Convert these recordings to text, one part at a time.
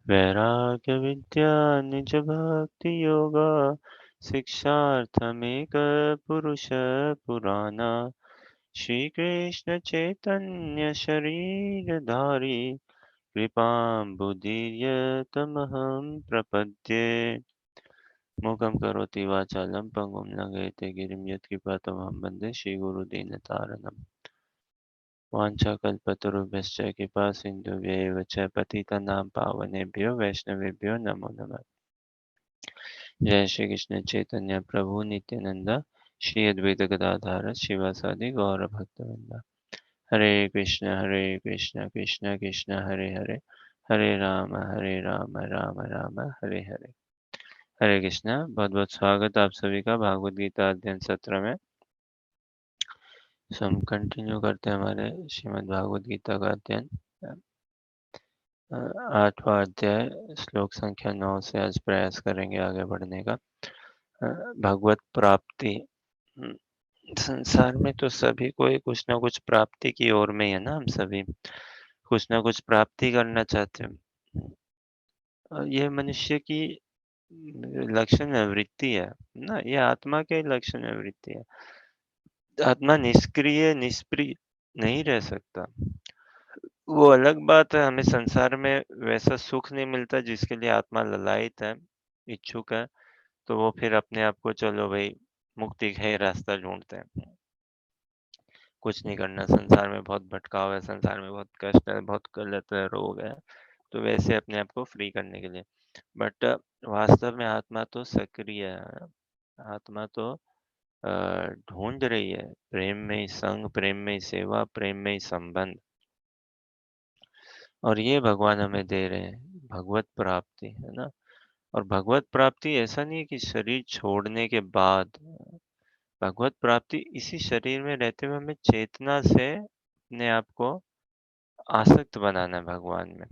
वैराग्यविद्या निजभक्तियोगा शिक्षार्थमेक पुरुषपुराण श्रीकृष्णचैतन्य शरीरधारी कृपाम्बुदीर्यतमहं प्रपद्ये मूकं करोति वाचालं पङ्गुं लङ्घयते गिरिं यत्कृपातमहं वन्दे श्रीगुरुदीनतारणम् वाञ्छाकल्पतरुभ्यश्च कृपासिन्धुभ्यैव च पतितानां पावनेभ्यो वैष्णवेभ्यो नमो नमः। जय श्री कृष्ण चैतन्य प्रभु नित्यानंद श्री अद्वैत गदाधर शिवासादि गौर भक्तवृंद। हरे कृष्ण कृष्ण कृष्ण हरे हरे हरे राम राम राम हरे हरे। हरे कृष्णा, बहुत बहुत स्वागत आप सभी का भागवत गीता अध्ययन सत्र में। हम कंटिन्यू करते हैं हमारे श्रीमद् भागवत गीता का अध्ययन। 8वां अध्याय श्लोक संख्या 9 से आज प्रयास करेंगे आगे बढ़ने का। भगवत प्राप्ति। संसार में तो सभी को कुछ ना कुछ प्राप्ति की ओर में है ना, हम सभी कुछ ना कुछ प्राप्ति करना चाहते हैं। ये मनुष्य की लक्षण है, वृत्ति है ना, ये आत्मा के लक्षण है, वृत्ति है। आत्मा निष्क्रिय निष्प्रिय नहीं रह सकता। वो अलग बात है, हमें संसार में वैसा सुख नहीं मिलता जिसके लिए आत्मा ललायित है, इच्छुक है। तो वो फिर अपने आप को चलो भाई मुक्ति का ही रास्ता ढूंढते हैं। कुछ नहीं करना, संसार में बहुत भटकाव है, संसार में बहुत कष्ट है, बहुत गलत है, रोग है, तो वैसे अपने आप को फ्री करने के लिए। बट वास्तव में आत्मा तो सक्रिय है। आत्मा तो ढूंढ रही है प्रेम में ही संग, प्रेम में ही सेवा, प्रेम में ही संबंध। और ये भगवान हमें दे रहे हैं, भगवत प्राप्ति है ना। और भगवत प्राप्ति ऐसा नहीं है कि शरीर छोड़ने के बाद। भगवत प्राप्ति इसी शरीर में रहते हुए हमें चेतना से अपने आप को आसक्त बनाना है भगवान में।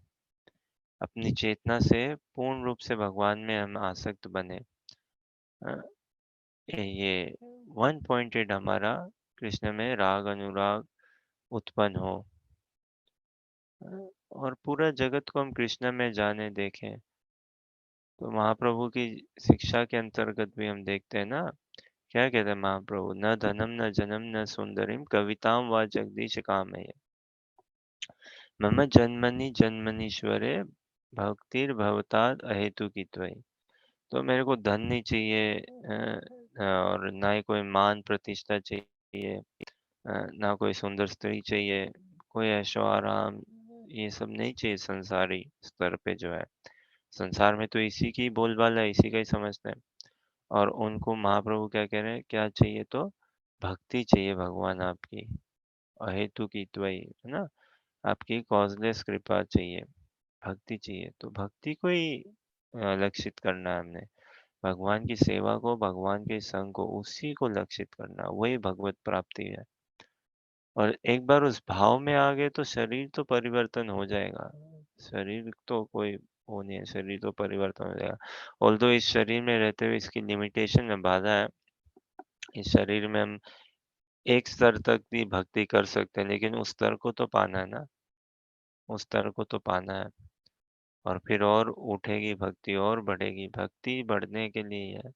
अपनी चेतना से पूर्ण रूप से भगवान में हम आसक्त बने। अ, ये वन पॉइंटेड हमारा कृष्ण में राग अनुराग उत्पन्न हो। और पूरा जगत को हम कृष्ण में जाने देखें। तो महाप्रभु की शिक्षा के अंतर्गत भी हम देखते हैं ना, क्या कहते हैं महाप्रभु, न धनम न जनम न सुंदरिम कविताम व जगदीश कामय मम जन्मनि जन्मनीश्वरे भक्तिर्भवताद अहेतुकी त्वयि। तो मेरे को धन नहीं चाहिए, और ना ही कोई मान प्रतिष्ठा चाहिए, ना कोई सुंदर स्त्री चाहिए, कोई ऐशो आराम, ये सब नहीं चाहिए संसारी स्तर पे जो है। संसार में तो इसी की बोलबाला है, इसी का ही समझते हैं। और उनको महाप्रभु क्या कह रहे हैं, क्या चाहिए, तो भक्ति चाहिए भगवान आपकी, अहेतु की त्वयि है ना, आपकी कॉजलेस कृपा चाहिए, भक्ति चाहिए। तो भक्ति को ही लक्षित करना है हमने, भगवान की सेवा को, भगवान के संग को, उसी को लक्षित करना, वही भगवत प्राप्ति है। और एक बार उस भाव में आ गए तो शरीर तो परिवर्तन हो जाएगा। शरीर तो कोई वो नहीं है, शरीर तो परिवर्तन हो जाएगा। ऑल्दो इस शरीर में रहते हुए इसकी लिमिटेशन है, बाधा है। इस शरीर में हम एक स्तर तक भी भक्ति कर सकते हैं, लेकिन उस स्तर को तो पाना है ना, उस स्तर को तो पाना है। और फिर और उठेगी भक्ति, और बढ़ेगी भक्ति, बढ़ने के लिए है।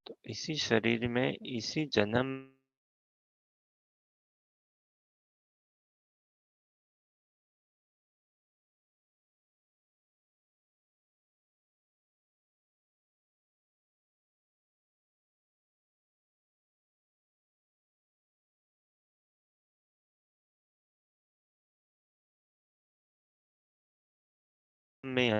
तो इसी शरीर में, इसी जन्म में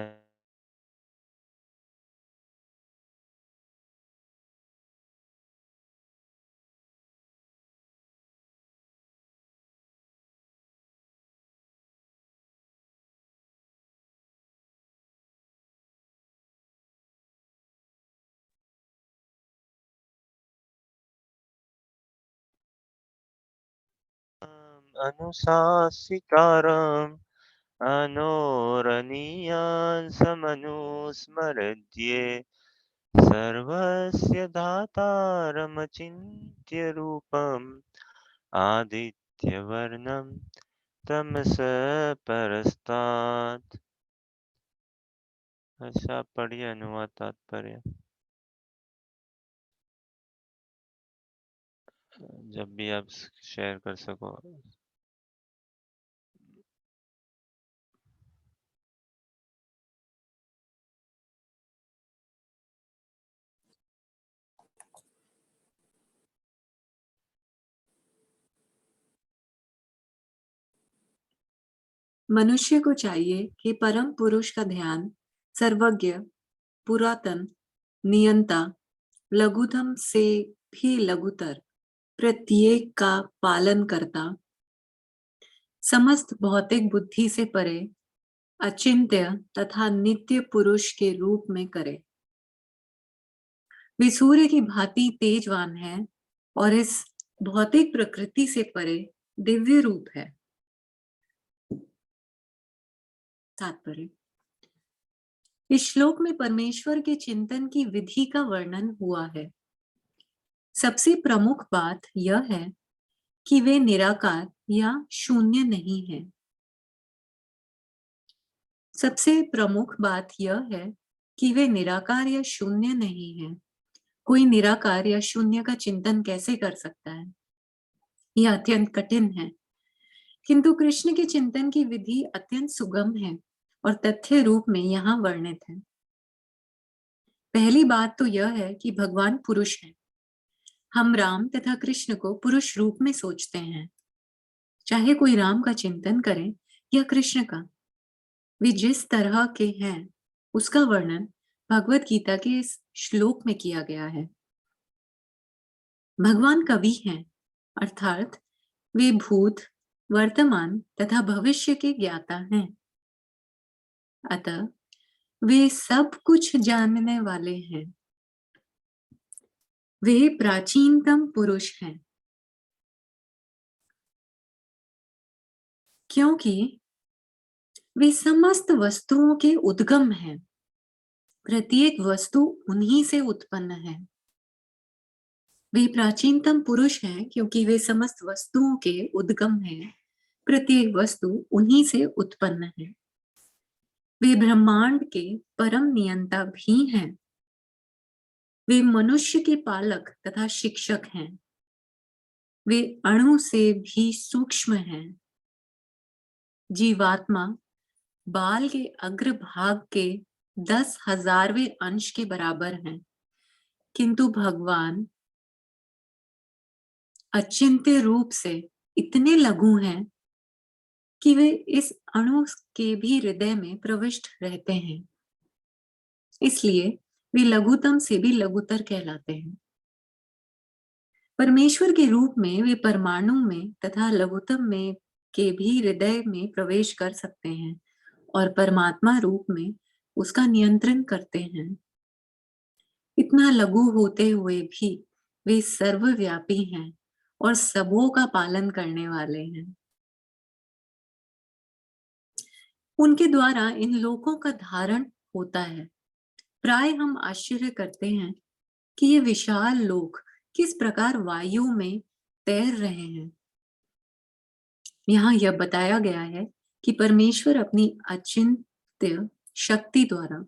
अनुशासितारम् अनोरणीयान् समनुस्मरद्ये सर्वस्य दातारमचिन्त्य रूपम् आदित्यवर्णं तमसः परस्तात्। अच्छा, आप पढ़िए अनुवाद तात्पर्य, जब भी आप शेयर कर सको। मनुष्य को चाहिए कि परम पुरुष का ध्यान सर्वज्ञ, पुरातन, नियंता, लघुतम से भी लघुतर प्रत्येक का पालन करता, समस्त भौतिक बुद्धि से परे, अचिंत्य तथा नित्य पुरुष के रूप में करे। वे सूर्य की भांति तेजवान है और इस भौतिक प्रकृति से परे दिव्य रूप है। तात्पर्य, इस श्लोक में परमेश्वर के चिंतन की विधि का वर्णन हुआ है। सबसे प्रमुख बात यह है कि वे निराकार या शून्य नहीं है। सबसे प्रमुख बात यह है कि वे निराकार या शून्य नहीं है। कोई निराकार या शून्य का चिंतन कैसे कर सकता है? यह अत्यंत कठिन है, किंतु कृष्ण के चिंतन की विधि अत्यंत सुगम है और तथ्य रूप में यहाँ वर्णित है। पहली बात तो यह है कि भगवान पुरुष है। हम राम तथा कृष्ण को पुरुष रूप में सोचते हैं। चाहे कोई राम का चिंतन करे या कृष्ण का, वे जिस तरह के हैं उसका वर्णन भगवत गीता के इस श्लोक में किया गया है। भगवान कवि हैं, अर्थात वे भूत, वर्तमान तथा भविष्य के ज्ञाता हैं। अतः वे सब कुछ जानने वाले हैं। वे प्राचीनतम पुरुष हैं, क्योंकि वे समस्त वस्तुओं के उद्गम हैं। प्रत्येक वस्तु उन्हीं से उत्पन्न है। वे प्राचीनतम पुरुष हैं क्योंकि वे समस्त वस्तुओं के उद्गम हैं। प्रत्येक वस्तु उन्हीं से उत्पन्न है। वे ब्रह्मांड के परम नियंता भी हैं। वे मनुष्य के पालक तथा शिक्षक हैं। वे अणु से भी सूक्ष्म हैं। जीवात्मा बाल के अग्रभाग के 10,000वें अंश के बराबर हैं, किंतु भगवान अचिंत्य रूप से इतने लघु हैं कि वे इस अणु के भी हृदय में प्रविष्ट रहते हैं। इसलिए वे लघुतम से भी लघुतर कहलाते हैं। परमेश्वर के रूप में वे परमाणु में तथा लघुतम में के भी हृदय में प्रवेश कर सकते हैं और परमात्मा रूप में उसका नियंत्रण करते हैं। इतना लघु होते हुए भी वे सर्वव्यापी हैं और सबों का पालन करने वाले हैं। उनके द्वारा इन लोकों का धारण होता है। प्राय हम आश्चर्य करते हैं कि ये विशाल लोक किस प्रकार वायु में तैर रहे हैं। यहाँ यह बताया गया है कि परमेश्वर अपनी अचिंत्य शक्ति द्वारा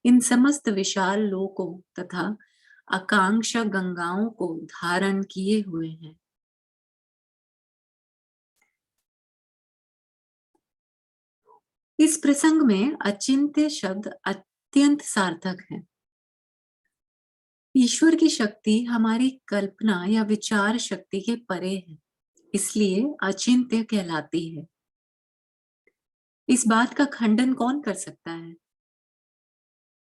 इन समस्त विशाल लोकों तथा आकांक्षा गंगाओं को धारण किए हुए हैं। इस प्रसंग में अचिंत्य शब्द अत्यंत सार्थक है। ईश्वर की शक्ति हमारी कल्पना या विचार शक्ति के परे है, इसलिए अचिंत्य कहलाती है। इस बात का खंडन कौन कर सकता है?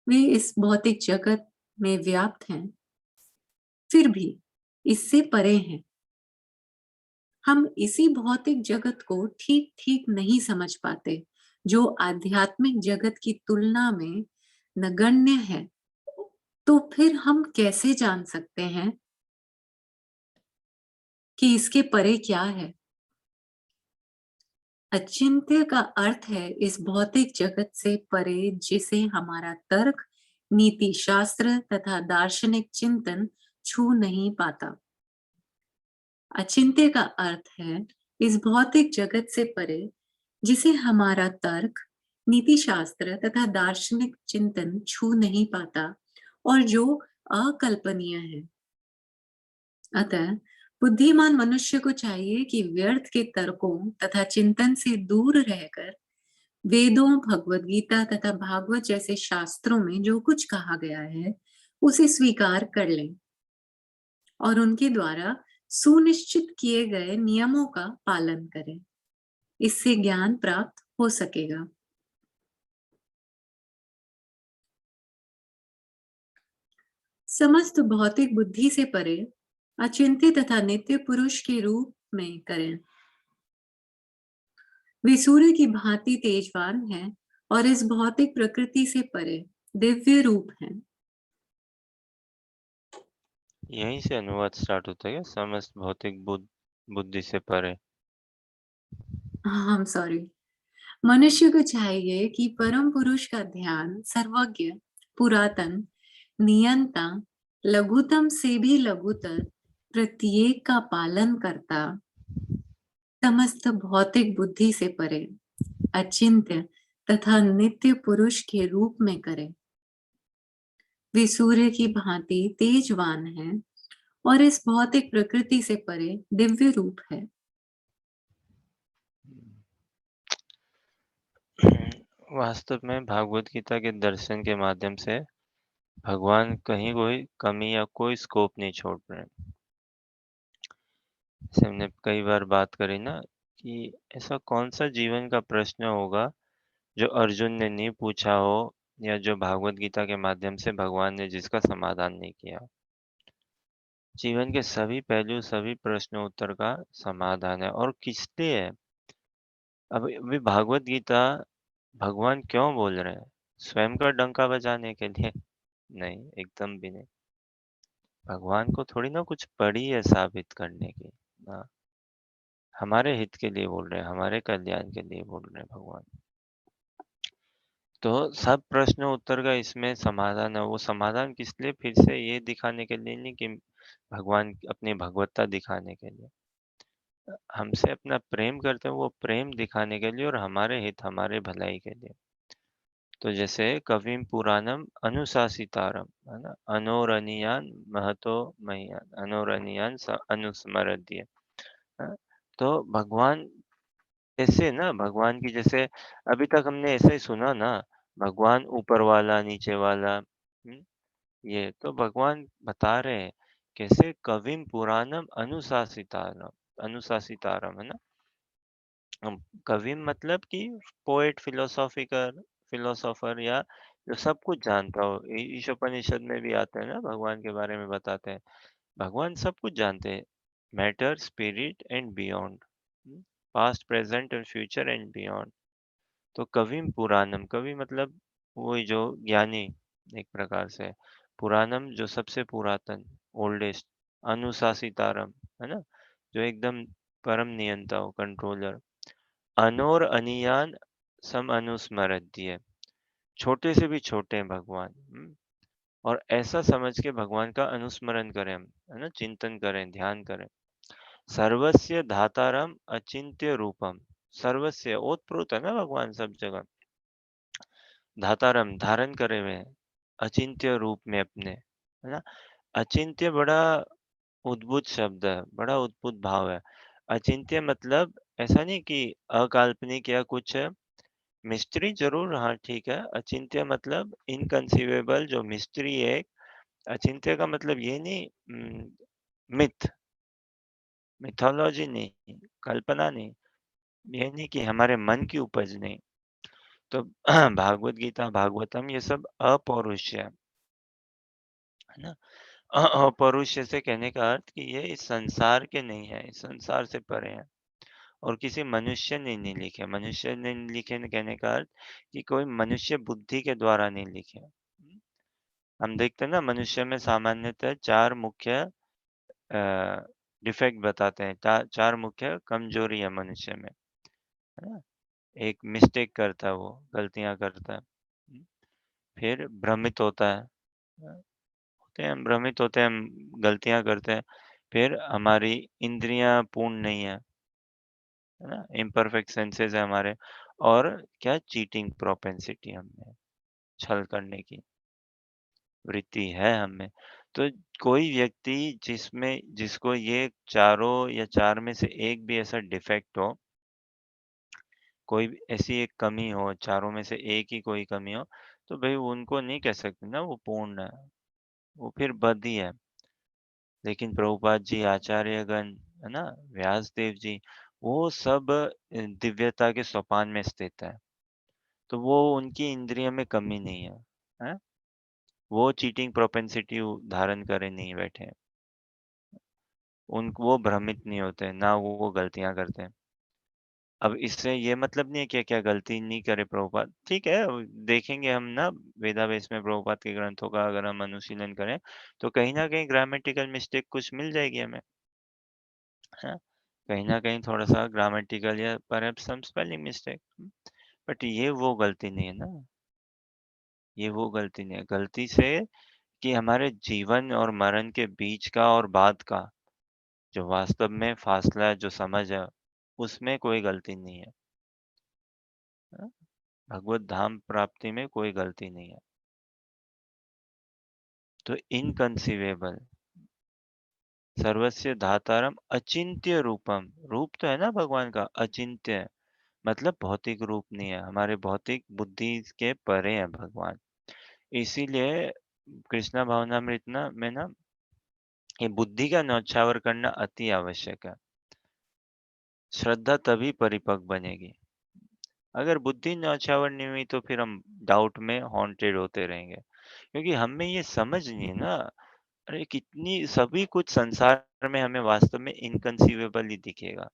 वे इस भौतिक जगत में व्याप्त हैं, फिर भी इससे परे हैं। हम इसी भौतिक जगत को ठीक ठीक नहीं समझ पाते, जो आध्यात्मिक जगत की तुलना में नगण्य है। तो फिर हम कैसे जान सकते हैं कि इसके परे क्या है? अचिंत्य का अर्थ है इस भौतिक जगत से परे, जिसे हमारा तर्क, नीति शास्त्र तथा दार्शनिक चिंतन छू नहीं पाता। अचिंत्य का अर्थ है इस भौतिक जगत से परे, जिसे हमारा तर्क, नीति शास्त्र तथा दार्शनिक चिंतन छू नहीं पाता और जो अकल्पनीय है। अतः बुद्धिमान मनुष्य को चाहिए कि व्यर्थ के तर्कों तथा चिंतन से दूर रहकर वेदों, भगवत गीता तथा भागवत जैसे शास्त्रों में जो कुछ कहा गया है उसे स्वीकार कर लें और उनके द्वारा सुनिश्चित किए गए नियमों का पालन करें। इससे ज्ञान प्राप्त हो सकेगा। समस्त भौतिक बुद्धि से परे अचिंत्य तथा नित्य पुरुष के रूप में करें। वे सूर्य की भांति तेजवान हैं और इस भौतिक प्रकृति से परे दिव्य रूप हैं। यहीं से अनुवाद स्टार्ट होता है क्या? समस्त भौतिक बुद्धि से परे। हाँ, I'm सॉरी। मनुष्य को चाहिए कि परम पुरुष का ध्यान सर्वज्ञ, पुरातन, नियंता, लघुतम से भी लघुतर प्रत्येक का पालन करता, समस्त भौतिक बुद्धि से परे अचिंत्य तथा नित्य पुरुष के रूप में करे। वे सूर्य की भांति तेजवान हैं और इस भौतिक प्रकृति से परे दिव्य रूप है। वास्तव में भागवत गीता के दर्शन के माध्यम से भगवान कहीं कोई कमी या कोई स्कोप नहीं छोड़ रहे। जैसे हमने कई बार बात करी ना कि ऐसा कौन सा जीवन का प्रश्न होगा जो अर्जुन ने नहीं पूछा हो या जो भागवत गीता के माध्यम से भगवान ने जिसका समाधान नहीं किया। जीवन के सभी पहलू, सभी प्रश्न उत्तर का समाधान है। और किस लिए है? अब अभी भागवत गीता भगवान क्यों बोल रहे हैं? स्वयं का डंका बजाने के लिए? नहीं, एकदम भी नहीं। भगवान को थोड़ी ना कुछ पड़ी है साबित करने की। ना, हमारे हित के लिए बोल रहे हैं, हमारे कल्याण के लिए बोल रहे हैं भगवान। तो सब प्रश्न उत्तर का इसमें समाधान है। वो समाधान किस लिए? फिर से ये दिखाने के लिए नहीं कि भगवान अपनी भगवत्ता दिखाने के लिए। हमसे अपना प्रेम करते हैं, वो प्रेम दिखाने के लिए और हमारे हित, हमारे भलाई के लिए। तो जैसे कविम पुराणम अनुशासितारम, है ना? अनोरणीयान महतो महीयान, अनोरणीयान अनुस्मरतीय। हाँ, तो भगवान ऐसे ना, भगवान की जैसे अभी तक हमने ऐसे ही सुना ना, भगवान ऊपर वाला, नीचे वाला। ये तो भगवान बता रहे हैं कैसे कविम पुराणम अनुशासितारम, अनुशासितारम, है ना? कविम मतलब कि पोएट, फिलोसोफर या जो सब कुछ जानता हो। ईशोपनिषद में भी आता है ना, भगवान के बारे में बताते हैं। भगवान सब कुछ जानते हैं। Matter, spirit and beyond, past, present and future and beyond. तो कविम पुराणम, कवि मतलब वही जो ज्ञानी एक प्रकार से। पुराणम जो सबसे पुरातन, ओल्डेस्ट। अनुशासितारम, है ना? जो एकदम परम नियंता हो, कंट्रोलर। अनोर अनियान सम अनुस्मरतीय, छोटे से भी छोटे हैं भगवान। और ऐसा समझ के भगवान का अनुस्मरण करें हम, है ना? चिंतन करें, ध्यान करें। सर्वस्य धातारम अचिंत्य रूपम, सर्वस्य ओतप्रोत है ना भगवान सब जगह। धातारम धारण करे हुए हैं, अचिंत्य रूप में अपने, है ना? अचिंत्य बड़ा उद्भुत शब्द है, बड़ा उद्भुत भाव है। अचिंत्य मतलब ऐसा नहीं कि अकाल्पनिक या कुछ मिस्ट्री, जरूर हाँ ठीक है। अचिंत्य मतलब इनकंसीवेबल, जो मिस्ट्री है। अचिंत्य का मतलब ये नहीं मिथ, मिथोलॉजी नहीं, कल्पना नहीं, ये नहीं कि हमारे मन की उपज नहीं। तो भागवत गीता, भागवतम, ये सब अपौरुष है ना? अपौरुष से कहने का अर्थ कि ये इस संसार के नहीं है, इस संसार से परे हैं। और किसी मनुष्य ने नहीं लिखे, मनुष्य ने नहीं लिखे न कहने का अर्थ कि कोई मनुष्य बुद्धि के द्वारा नहीं लिखे। हम देखते हैं ना, मनुष्य में सामान्यतः चार मुख्य डिफेक्ट बताते हैं, चार मुख्य कमजोरी है मनुष्य में, है ना? एक मिस्टेक करता है, वो गलतियां करता है। फिर भ्रमित होता है, होते हैं हम, भ्रमित होते हैं हम, गलतियां करते हैं। फिर हमारी इंद्रियां पूर्ण नहीं है, है ना? इम्परफेक्ट सेंसेस है हमारे। और क्या चीटिंग प्रोपेंसिटी हम में, छल करने की वृत्ति है हम में। तो कोई व्यक्ति जिसको ये चारों या 4 में से एक भी ऐसा डिफेक्ट हो, कोई भी ऐसी एक कमी हो, चारों में से एक ही कोई कमी हो, तो भई उनको नहीं कह सकते ना वो पूर्ण है, वो फिर बद ही है। लेकिन प्रभुपाद जी, आचार्यगण, है ना? व्यासदेव जी, वो सब दिव्यता के सोपान में स्थित है। तो वो उनकी इंद्रिय में कमी नहीं है, हैं? वो चीटिंग प्रोपेंसिटी धारण करे नहीं बैठे हैं। वो भ्रमित नहीं होते हैं, ना वो गलतियाँ करते हैं। अब इससे ये मतलब नहीं है कि क्या गलती नहीं करे प्रभुपाद, ठीक है, देखेंगे हम ना वेदावेस में प्रभुपाद के ग्रंथों का अगर हम अनुशीलन करें, तो कहीं न कहीं ग्रामेटिकल मिस्टेक कुछ मिल जाएगी हमें, हैं? कहीं न कहीं थोड़ा-सा ग्रामेटिकल या perhaps some spelling mistake, but ये वो गलती नहीं है ना, ये वो गलती नहीं है। गलती से कि हमारे जीवन और मरण के बीच का और बाद का जो वास्तव में फासला है, जो समझ है, उसमें कोई गलती नहीं है। हाँ? भगवत धाम प्राप्ति में कोई गलती नहीं है। तो इनकंसीवेबल सर्वस्य धातारम अचिंत्य रूपम, रूप तो है ना भगवान का अचिंत्य, मतलब भौतिक रूप नहीं है, हमारे भौतिक बुद्धि के परे है भगवान। इसीलिए कृष्णा भावनामृत ना में ना ये बुद्धि का न्यौछावर करना अति आवश्यक है। श्रद्धा तभी परिपक्व बनेगी। अगर बुद्धि न्यौछावर नहीं हुई तो फिर हम डाउट में हॉन्टेड होते रहेंगे। क्योंकि हमें ये समझ नहीं है ना, अरे कितनी सभी कुछ संसार में हमें वास्तव में इनकंसीवेबल ही दिखेगा।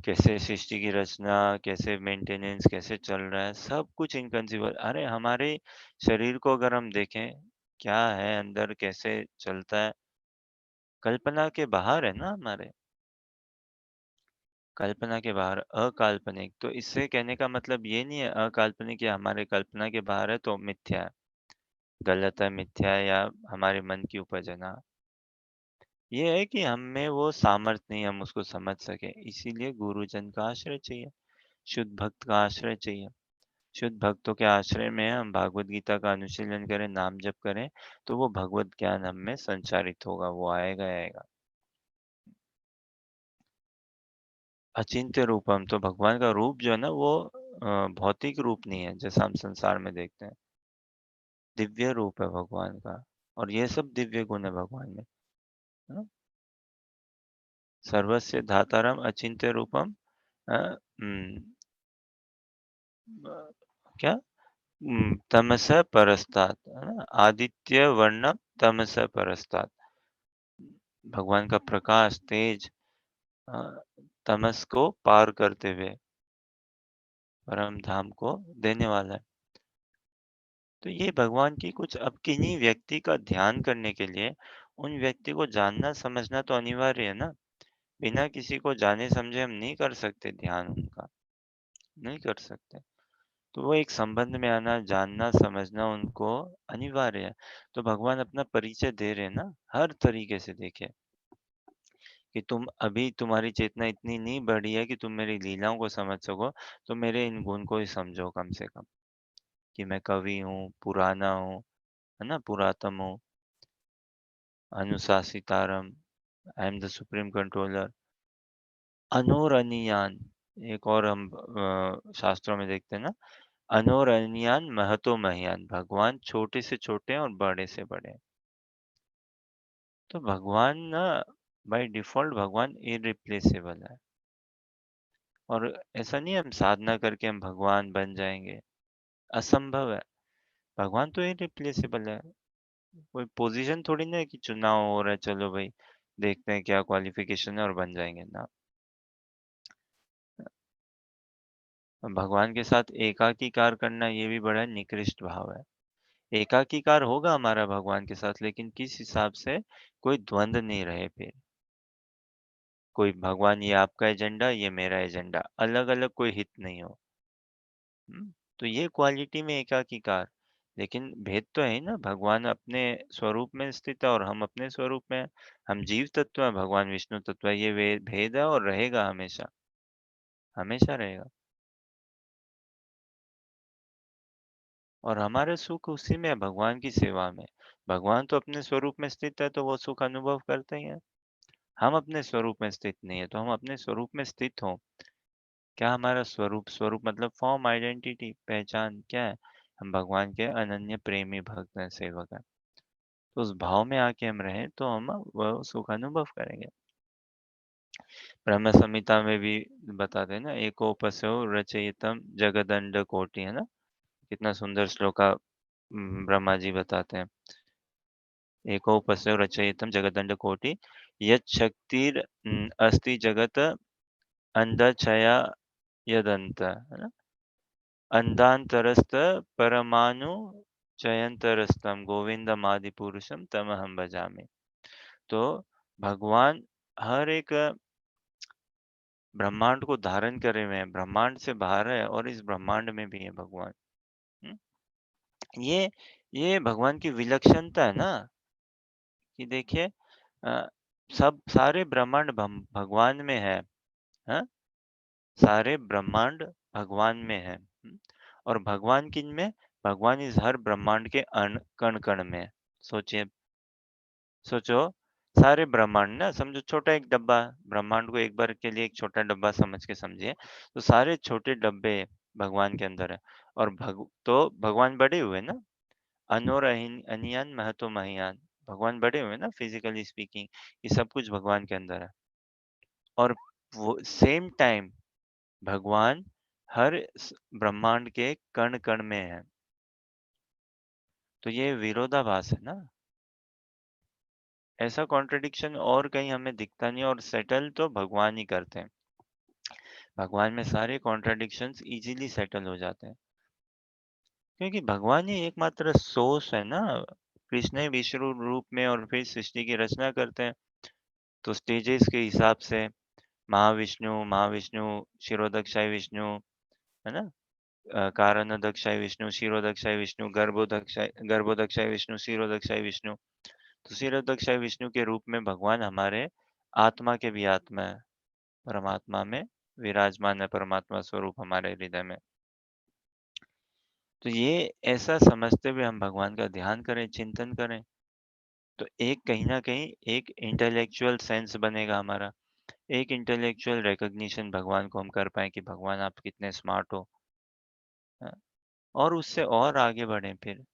कैसे सृष्टि की रचना, कैसे मेंटेनेंस कैसे चल रहा है, सब कुछ इनकंसीवेबल। अरे हमारे शरीर को अगर हम देखें, क्या है अंदर, कैसे चलता है, कल्पना के बाहर है ना हमारे। कल्पना के बाहर, अकाल्पनिक। तो इससे कहने का मतलब ये नहीं है अकाल्पनिक या हमारे कल्पना के बाहर है तो मिथ्या है, गलत है, मिथ्या है या हमारे मन की उपज है ना। ये है कि हम में वो सामर्थ्य नहीं, हम उसको समझ सकें। इसीलिए गुरुजन का आश्रय चाहिए, शुद्ध भक्त का आश्रय चाहिए। शुद्ध भक्तों के आश्रय में हम भागवत गीता का अनुशीलन करें, नाम जप करें, तो वो भगवत ज्ञान हम में संचारित होगा, वो आएगा ही आएगा। अचिंत्य रूपम, तो भगवान का रूप जो है ना वो भौतिक रूप नहीं है जैसा हम संसार में देखते हैं। दिव्य रूप है भगवान का, और ये सब दिव्य गुण है भगवान में, है ना? सर्वस्य धातारम अचिंत्य रूपम, अ, उम, क्या? तमसः परस्तात्, है ना? आदित्य वर्णम तमसः परस्तात्। भगवान का प्रकाश, तेज, अ, तमस को पार करते हुए परम धाम को देने वाला है। तो ये भगवान की कुछ, अब किन्हीं व्यक्ति का ध्यान करने के लिए उन व्यक्ति को जानना समझना तो अनिवार्य है ना। बिना किसी को जाने समझे हम नहीं कर सकते ध्यान उनका, नहीं कर सकते। तो वो एक संबंध में आना, जानना समझना उनको अनिवार्य है। तो भगवान अपना परिचय दे रहे हैं ना, हर तरीके से देखे कि तुम अभी, तुम्हारी चेतना इतनी नहीं बढ़ी है कि तुम मेरी लीलाओं को समझ सको, तो मेरे इन गुण को ही समझो कम से कम, कि मैं कवि हूँ, पुराना हूँ, है ना, पुरातम हूँ, अनुशासितारम, I am the supreme controller, अनोरणीयान। एक और हम शास्त्रों में देखते हैं ना, अनोरणीयान महतो महीयान, भगवान छोटे से छोटे हैं और बड़े से बड़े हैं। तो भगवान ना, बाय डिफॉल्ट भगवान इरिप्लेसेबल है। और ऐसा नहीं है हम साधना करके हम भगवान बन जाएंगे, असंभव है। भगवान तो इरिप्लेसेबल है। कोई पोजीशन थोड़ी ना है कि चुनाव हो रहा है, चलो भाई देखते हैं क्या क्वालिफिकेशन है और बन जाएंगे ना। भगवान के साथ एकाकीकार करना ये भी बड़ा निकृष्ट भाव है। एकाकीकार होगा हमारा भगवान के साथ, लेकिन किस हिसाब से, कोई द्वंद नहीं रहे फिर। कोई भगवान ये आपका एजेंडा, ये मेरा एजेंडा, अलग-अलग कोई हित नहीं हो। तो ये क्वालिटी में एकाकीकार। लेकिन भेद तो है ही ना, भगवान अपने स्वरूप में स्थित है और हम अपने स्वरूप में हैं। हम जीव तत्व हैं, भगवान विष्णु तत्व है। ये भेद है और रहेगा हमेशा, हमेशा रहेगा। और हमारे सुख उसी में है, भगवान की सेवा में। भगवान तो अपने स्वरूप में स्थित है, तो वो सुख अनुभव करते ही हैं। हम अपने स्वरूप में स्थित नहीं है, तो हम अपने स्वरूप में स्थित हों। क्या हमारा स्वरूप, स्वरूप मतलब फॉर्म, आइडेंटिटी, पहचान क्या है? हम भगवान के अनन्य प्रेमी भक्त हैं, सेवक हैं। तो उस भाव में आके हम रहें, तो हम वो सुख अनुभव करेंगे। ब्रह्म संहिता में भी बताते हैं ना, एकोपस्यो रचयितम जगदंड कोटि, है ना? कितना सुंदर श्लोक का ब्रह्मा जी बताते हैं। एकोपस्यो रचयितम जगदंड कोटि यत् शक्तिर अस्ति जगत अंधछया यदंत, है ना? अंधांतरस्थ परमाणु चयंतरस्तम गोविंदमादि पुरुषम तमहम भजामि। तो भगवान हर एक ब्रह्मांड को धारण करे हुए हैं, ब्रह्मांड से बाहर है और इस ब्रह्मांड में भी है भगवान। हुँ? ये ये भगवान की विलक्षणता है ना, कि देखिए अ, सब सारे ब्रह्मांड भगवान में है, हाँ? सारे ब्रह्मांड भगवान में है। और भगवान किन में? भगवान इस हर ब्रह्मांड के कण-कण में है। सोचिए, सोचो, सारे ब्रह्मांड ना, समझो छोटा एक डब्बा, ब्रह्मांड को एक बार के लिए एक छोटा डब्बा समझ के समझिए। तो सारे छोटे डब्बे भगवान के अंदर है। और तो भगवान बड़े हुए ना, अनोरहिन अनियान महतो महियान। भगवान बड़े हुए ना, फिजिकली स्पीकिंग। ये सब कुछ भगवान के अंदर है। और वो सेम टाइम भगवान हर ब्रह्मांड के कण कण में है। तो ये विरोधाभास है ना। ऐसा कॉन्ट्रडिक्शन और कहीं हमें दिखता नहीं, और सेटल तो भगवान ही करते हैं। भगवान में सारे कॉन्ट्रडिक्शंस इजीली सेटल हो जाते हैं, क्योंकि भगवान ही एकमात्र सोर्स है ना। कृष्ण ही विश्व रूप में और फिर सृष्टि की रचना करते हैं। तो स्टेजेस के हिसाब से महाविष्णु, क्षीरोदक्षाय विष्णु, है ना? कारणदक्षाय विष्णु, क्षीरोदक्षाय विष्णु, गर्भोदक्षाय विष्णु, क्षीरोदक्षाय विष्णु। तो क्षीरोदक्षाय विष्णु के रूप में भगवान हमारे आत्मा के भी आत्मा है। परमात्मा में विराजमान है, परमात्मा स्वरूप हमारे हृदय में। तो ये ऐसा समझते हुए हम भगवान का ध्यान करें, चिंतन करें, तो एक कहीं न कहीं एक इंटेलेक्चुअल सेंस बनेगा हमारा। एक इंटेलेक्चुअल रिकॉग्निशन भगवान को हम कर पाएँ कि भगवान आप कितने स्मार्ट हो। अ, और उससे और आगे बढ़ें, फिर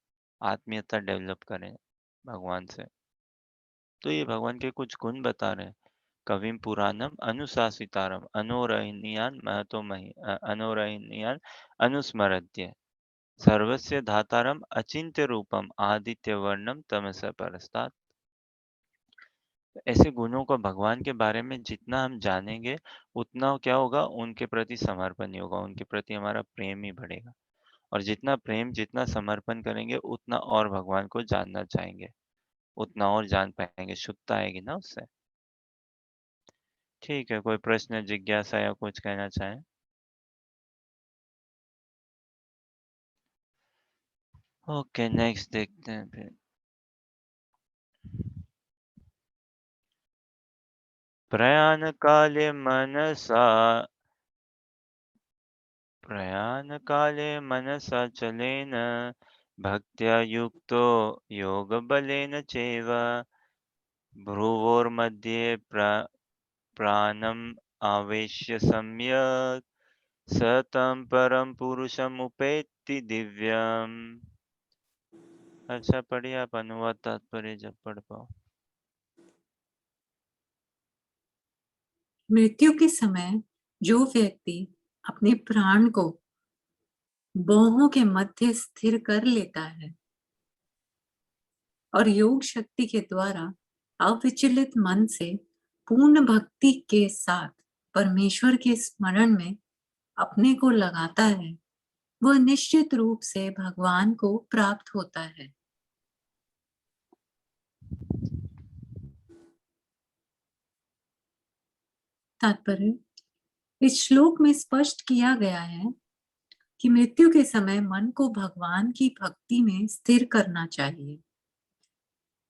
आत्मीयता डेवलप करें भगवान से। तो ये भगवान के कुछ गुण बता रहे हैं। कविं पुराणम अनुशासितारम अनोरणीयान अनुस्मरत्य सर्वस्य धातारम अचिन्त्य रूपम आदित्य वर्णम तमस परस्तात्। ऐसे गुणों को, भगवान के बारे में जितना हम जानेंगे, उतना क्या होगा, उनके प्रति समर्पण ही होगा, उनके प्रति हमारा प्रेम ही बढ़ेगा। और जितना प्रेम, जितना समर्पण करेंगे, उतना और भगवान को जानना चाहेंगे, उतना और जान पाएंगे, शुद्धता आएगी ना उससे। ठीक है, कोई प्रश्न, जिज्ञासा या कुछ कहना चाहें? ओके, नेक्स्ट देखते हैं फिर। प्रयाणकाले मनसा प्रयाणकाले मनसा चलेन भक्त्या युक्तो योगबलेन चैव भ्रुवोर्मध्ये प्राणम् आवेश्य सम्यक् स तं परम पुरुषम् उपेत्ति दिव्यम्। अच्छा, पढ़िए आप अनुवाद तात्पर्य जब पढ़ पाओ। मृत्यु के समय जो व्यक्ति अपने प्राण को बाहों के मध्य स्थिर कर लेता है और योग शक्ति के द्वारा अविचलित मन से पूर्ण भक्ति के साथ परमेश्वर के स्मरण में अपने को लगाता है, वह निश्चित रूप से भगवान को प्राप्त होता है। तात्पर्य, इस श्लोक में स्पष्ट किया गया है कि मृत्यु के समय मन को भगवान की भक्ति में स्थिर करना चाहिए।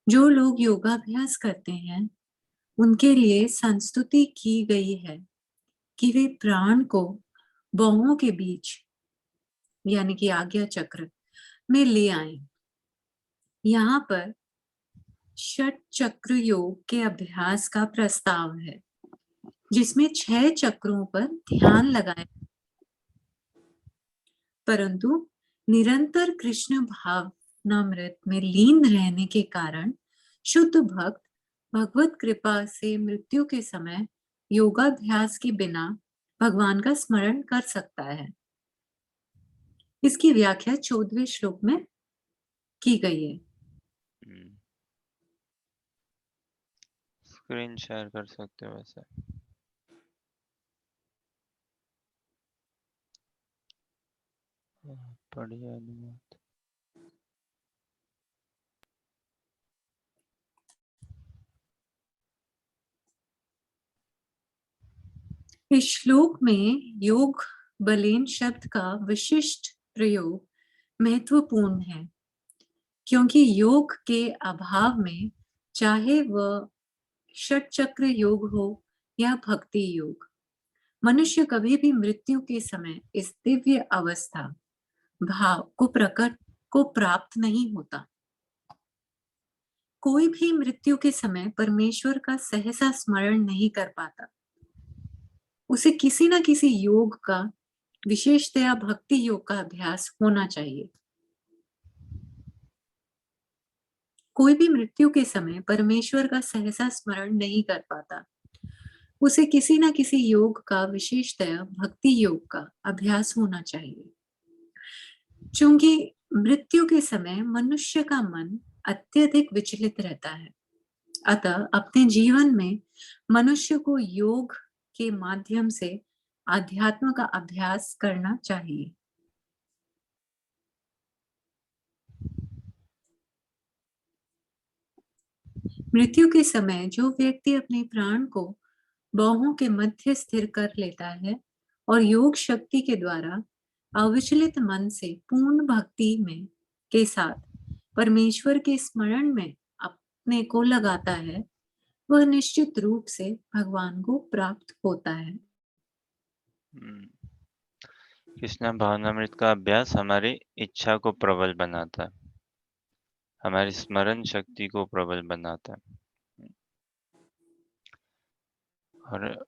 जो लोग योगाभ्यास करते हैं, उनके लिए संस्तुति की गई है कि वे प्राण को बाहों के बीच यानी कि आज्ञा चक्र में ले आए। यहाँ पर षट चक्र योग के अभ्यास का प्रस्ताव है, जिसमें 6 चक्रों पर ध्यान लगाए, परंतु निरंतर कृष्ण भावनामृत में लीन रहने के कारण शुद्ध भक्त भगवत कृपा से मृत्यु के समय योगाभ्यास के बिना भगवान का स्मरण कर सकता है। इसकी व्याख्या 14वें श्लोक में की गई है। स्क्रीन शेयर कर सकते हो वैसे। पढ़िए अनुवाद। इस श्लोक में योग बलेन शब्द का विशिष्ट प्रयोग महत्वपूर्ण है, क्योंकि योग के अभाव में चाहे वह षट चक्र योग हो या भक्ति योग, मनुष्य कभी भी मृत्यु के समय इस दिव्य अवस्था भाव को प्राप्त नहीं होता। कोई भी मृत्यु के समय परमेश्वर का सहसा स्मरण नहीं कर पाता। उसे किसी न किसी योग का, विशेषतया भक्ति योग का अभ्यास होना चाहिए। कोई भी मृत्यु के समय परमेश्वर का सहसा स्मरण नहीं कर पाता। उसे किसी न किसी योग का, विशेषतया भक्ति योग का अभ्यास होना चाहिए। चूंकि मृत्यु के समय मनुष्य का मन अत्यधिक विचलित रहता है, अतः अपने जीवन में मनुष्य को योग के माध्यम से आध्यात्म का अभ्यास करना चाहिए। मृत्यु के समय जो व्यक्ति अपने प्राण को बाहों के मध्य स्थिर कर लेता है और योग शक्ति के द्वारा अविचलित मन से पूर्ण भक्ति में के साथ परमेश्वर के स्मरण में अपने को लगाता है, वह निश्चित रूप से भगवान को प्राप्त होता है। कृष्ण भावनामृत का अभ्यास हमारी इच्छा को प्रबल बनाता है, हमारी स्मरण शक्ति को प्रबल बनाता है, और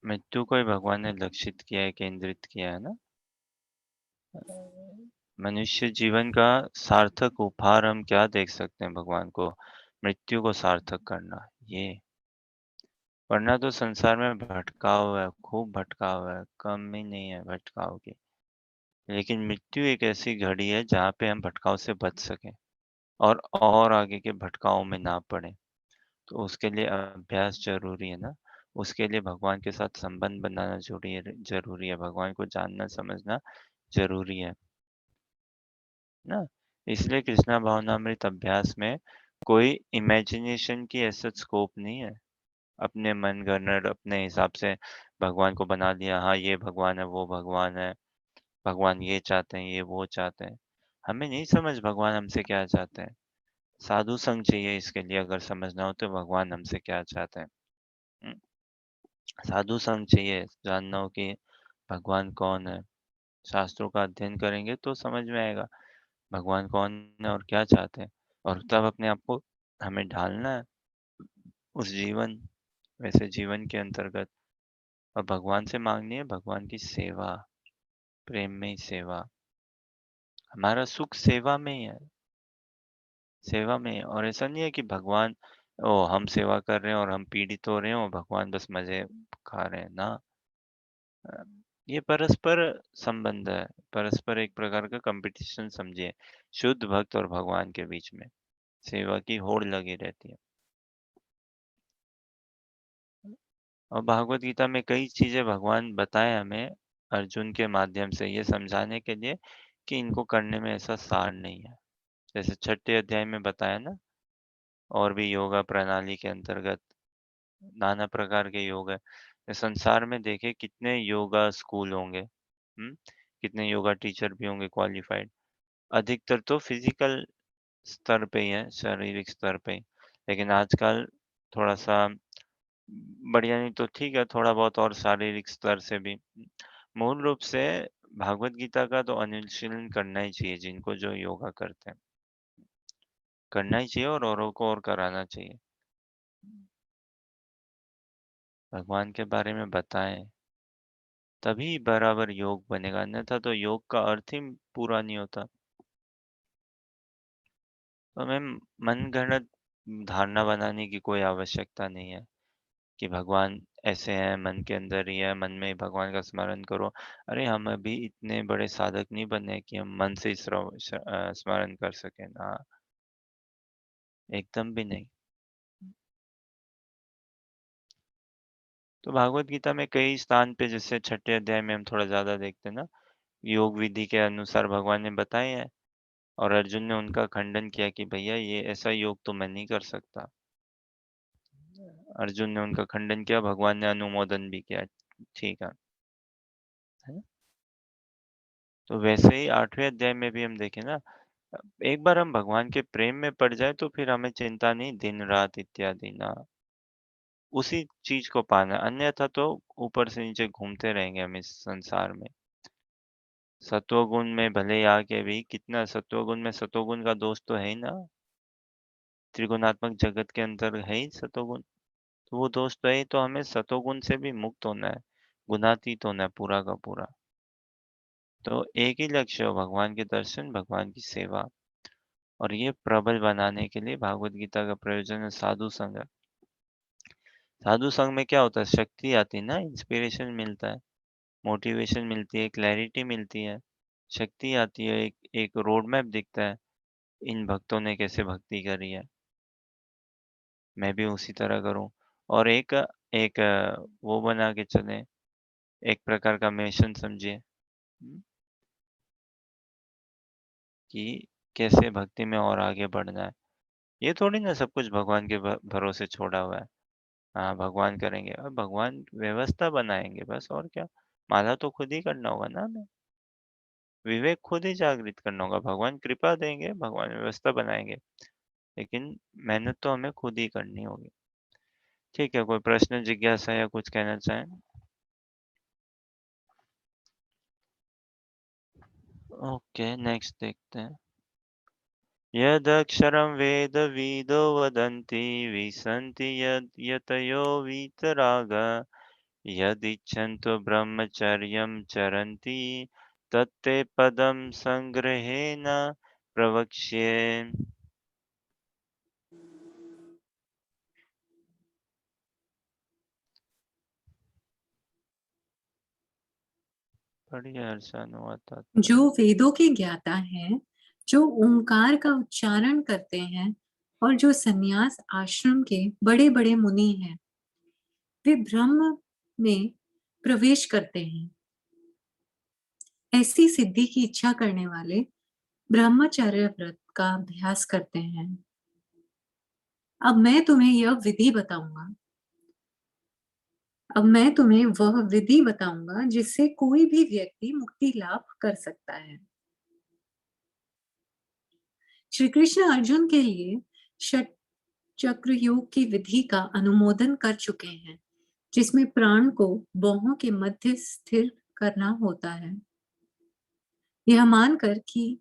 मृत्यु को ही भगवान ने लक्षित किया है, केंद्रित किया है ना। मनुष्य जीवन का सार्थक उपहार हम क्या देख सकते हैं भगवान को? मृत्यु को सार्थक करना, ये। वरना तो संसार में भटकाव है, खूब भटकाव है, कम ही नहीं है भटकाव की। लेकिन मृत्यु एक ऐसी घड़ी है जहाँ पे हम भटकाव से बच सकें और आगे के भटकाव में ना पड़े। तो उसके लिए अभ्यास जरूरी है ना। उसके लिए भगवान के साथ संबंध बनाना जरूरी है, भगवान को जानना समझना जरूरी है ना। इसलिए कृष्णा भावनामृत अभ्यास में कोई इमेजिनेशन की ऐसा स्कोप नहीं है। अपने मन गढ़ अपने हिसाब से भगवान को बना दिया, हाँ ये भगवान है, वो भगवान है, भगवान ये चाहते हैं, ये वो चाहते हैं। हमें नहीं समझ भगवान हमसे क्या चाहते हैं। साधु संग चाहिए इसके लिए, अगर समझना हो तो भगवान हमसे क्या चाहते हैं। हम्म, साधु संग चाहिए, जानना हो कि भगवान कौन है। शास्त्रों का अध्ययन करेंगे तो समझ में आएगा भगवान कौन है और क्या चाहते हैं, और तब अपने आप को हमें ढालना है उस जीवन, वैसे जीवन के अंतर्गत। और भगवान से मांगनी है भगवान की सेवा, प्रेम में ही सेवा। हमारा सुख सेवा में ही है, सेवा में। और ऐसा नहीं है कि भगवान, ओ हम सेवा कर रहे हैं और हम पीड़ित हो रहे हैं और भगवान बस मजे खा रहे हैं ना। अ, ये परस्पर संबंध है, परस्पर एक प्रकार का कंपटीशन समझिए, शुद्ध भक्त और भगवान के बीच में सेवा की होड़ लगी रहती है। और भागवत गीता में कई चीजें भगवान बताए हमें अर्जुन के माध्यम से, ये समझाने के लिए कि इनको करने में ऐसा सार नहीं है। जैसे 6ठे अध्याय में बताया ना, और भी योगा प्रणाली के अंतर्गत नाना प्रकार के योग है। इस संसार में देखे कितने योगा स्कूल होंगे, कितने योगा टीचर भी होंगे क्वालिफाइड। अधिकतर तो फिजिकल स्तर पे ही है, शारीरिक स्तर पे ही। लेकिन आजकल थोड़ा सा बढ़िया नहीं तो ठीक है, थोड़ा बहुत और शारीरिक स्तर से भी। मूल रूप से भागवत गीता का तो अनुशीलन करना ही चाहिए, जिनको जो योगा करते हैं। करना ही चाहिए और औरों को और कराना चाहिए। भगवान के बारे में बताएँ, तभी बराबर योग बनेगा, अन्यथा तो योग का अर्थ ही पूरा नहीं होता। तो हमें मनगढ़ंत धारणा बनाने की कोई आवश्यकता नहीं है कि भगवान ऐसे हैं, मन के अंदर ही है, मन में ही भगवान का स्मरण करो। अरे हम अभी इतने बड़े साधक नहीं बने कि हम मन से ही स्मरण कर सकें ना, एकदम भी नहीं। तो भागवत गीता में कई स्थान पे, जैसे छठे अध्याय में हम थोड़ा ज़्यादा देखते हैं ना, योग विधि के अनुसार भगवान ने बताए हैं और अर्जुन ने उनका खंडन किया कि भैया ये ऐसा योग तो मैं नहीं कर सकता। अर्जुन ने उनका खंडन किया, भगवान ने अनुमोदन भी किया। ठीक है। तो वैसे ही 8वें अध्याय में भी हम देखें ना, एक बार हम भगवान के प्रेम में पड़ जाए तो फिर हमें चिंता नहीं, दिन-रात इत्यादि ना। उसी चीज़ को पाना है, अन्यथा तो ऊपर से नीचे घूमते रहेंगे हम इस संसार में। सत्वगुण में भले ही आके भी कितना, सत्वगुण में सत्वगुण का दोष तो है ही ना, त्रिगुणात्मक जगत के अंदर है ही सत्वगुण। तो वो दोष तो है ही, तो हमें सत्वगुण से भी मुक्त होना है, गुणातीत होना है पूरा का पूरा। तो एक ही लक्ष्य हो, भगवान के दर्शन, भगवान की सेवा। और ये प्रबल बनाने के लिए भागवत गीता का प्रयोजन है साधु संग। साधु संग में क्या होता है, शक्ति आती है ना, इंस्पिरेशन मिलता है, मोटिवेशन मिलती है, क्लैरिटी मिलती है, शक्ति आती है, एक एक रोड मैप दिखता है, इन भक्तों ने कैसे भक्ति करी है, मैं भी उसी तरह करूं। और एक एक वो बना के चले, एक प्रकार का मिशन समझिए, कि कैसे भक्ति में और आगे बढ़ना है। ये थोड़ी ना सब कुछ भगवान के भरोसे छोड़ा हुआ है। हाँ, भगवान करेंगे और भगवान व्यवस्था बनाएँगे बस, और क्या। माला तो खुद ही करना होगा ना हमें, विवेक खुद ही जागृत करना होगा। भगवान कृपा देंगे, भगवान व्यवस्था बनाएँगे, लेकिन मेहनत तो हमें खुद ही करनी होगी। ठीक है, कोई प्रश्न, जिज्ञासा या कुछ कहना चाहें? ओके, नेक्स्ट देखते हैं। यदक्षरं वेदविदो वदन्ति विसन्ति यतयो वीतरागः यदिच्छन्तु ब्रह्मचर्यं चरन्ति तत्ते पदं संग्रहेण प्रवक्ष्ये। पढ़िए हर्षा अनुवाद तात्पर्य। जो वेदों के ज्ञाता हैं, जो ओंकार का उच्चारण करते हैं और जो संन्यास आश्रम के बड़े-बड़े मुनि हैं, वे ब्रह्म में प्रवेश करते हैं। ऐसी सिद्धि की इच्छा करने वाले ब्रह्मचर्य व्रत का अभ्यास करते हैं। अब मैं तुम्हें यह विधि बताऊंगा। अब मैं तुम्हें वह विधि बताऊंगा जिससे कोई भी व्यक्ति मुक्ति लाभ कर सकता है। श्री कृष्ण अर्जुन के लिए षट चक्र योग की विधि का अनुमोदन कर चुके हैं, जिसमें प्राण को बाहों के मध्य स्थिर करना होता है। यह मानकर कि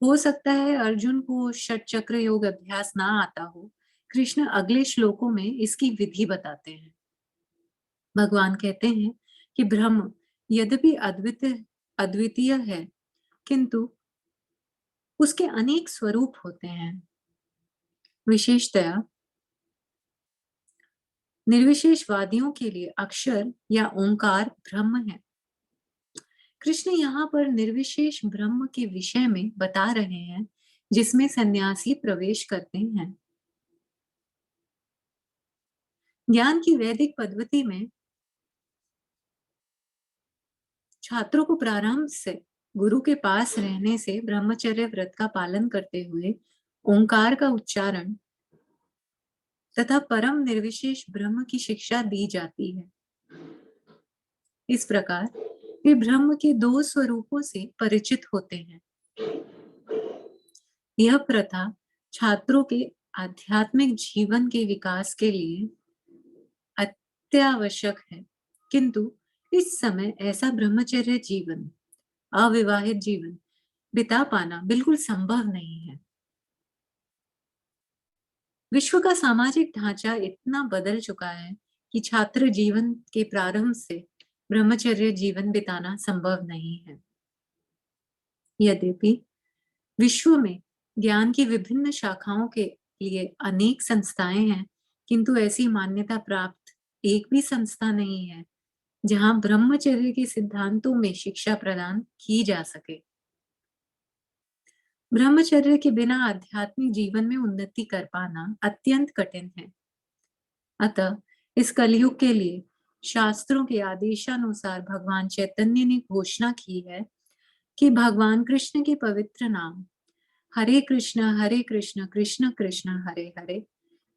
हो सकता है अर्जुन को षट चक्र योग अभ्यास ना आता हो, कृष्ण अगले श्लोकों में इसकी विधि बताते हैं। भगवान कहते हैं कि ब्रह्म यद्यपि अद्वितीय अद्वितीय है, किंतु उसके अनेक स्वरूप होते हैं। विशेषतया निर्विशेषवादियों के लिए अक्षर या ओंकार ब्रह्म है। कृष्ण यहाँ पर निर्विशेष ब्रह्म के विषय में बता रहे हैं, जिसमें सन्यासी प्रवेश करते हैं। ज्ञान की वैदिक पद्धति में छात्रों को प्रारंभ से गुरु के पास रहने से ब्रह्मचर्य व्रत का पालन करते हुए ओंकार का उच्चारण तथा परम निर्विशेष ब्रह्म की शिक्षा दी जाती है। इस प्रकार वे ब्रह्म के दो स्वरूपों से परिचित होते हैं। यह प्रथा छात्रों के आध्यात्मिक जीवन के विकास के लिए अत्यावश्यक है, किंतु इस समय ऐसा ब्रह्मचर्य जीवन, अविवाहित जीवन बिता पाना बिल्कुल संभव नहीं है। विश्व का सामाजिक ढांचा इतना बदल चुका है कि छात्र जीवन के प्रारंभ से ब्रह्मचर्य जीवन बिताना संभव नहीं है। यद्यपि विश्व में ज्ञान की विभिन्न शाखाओं के लिए अनेक संस्थाएं हैं, किंतु ऐसी मान्यता प्राप्त एक भी संस्था नहीं है जहां ब्रह्मचर्य के सिद्धांतों में शिक्षा प्रदान की जा सके। ब्रह्मचर्य के बिना आध्यात्मिक जीवन में उन्नति कर पाना अत्यंत कठिन है। अतः इस कलयुग के लिए शास्त्रों के आदेशानुसार भगवान चैतन्य ने घोषणा की है कि भगवान कृष्ण के पवित्र नाम हरे कृष्ण कृष्ण कृष्ण हरे हरे,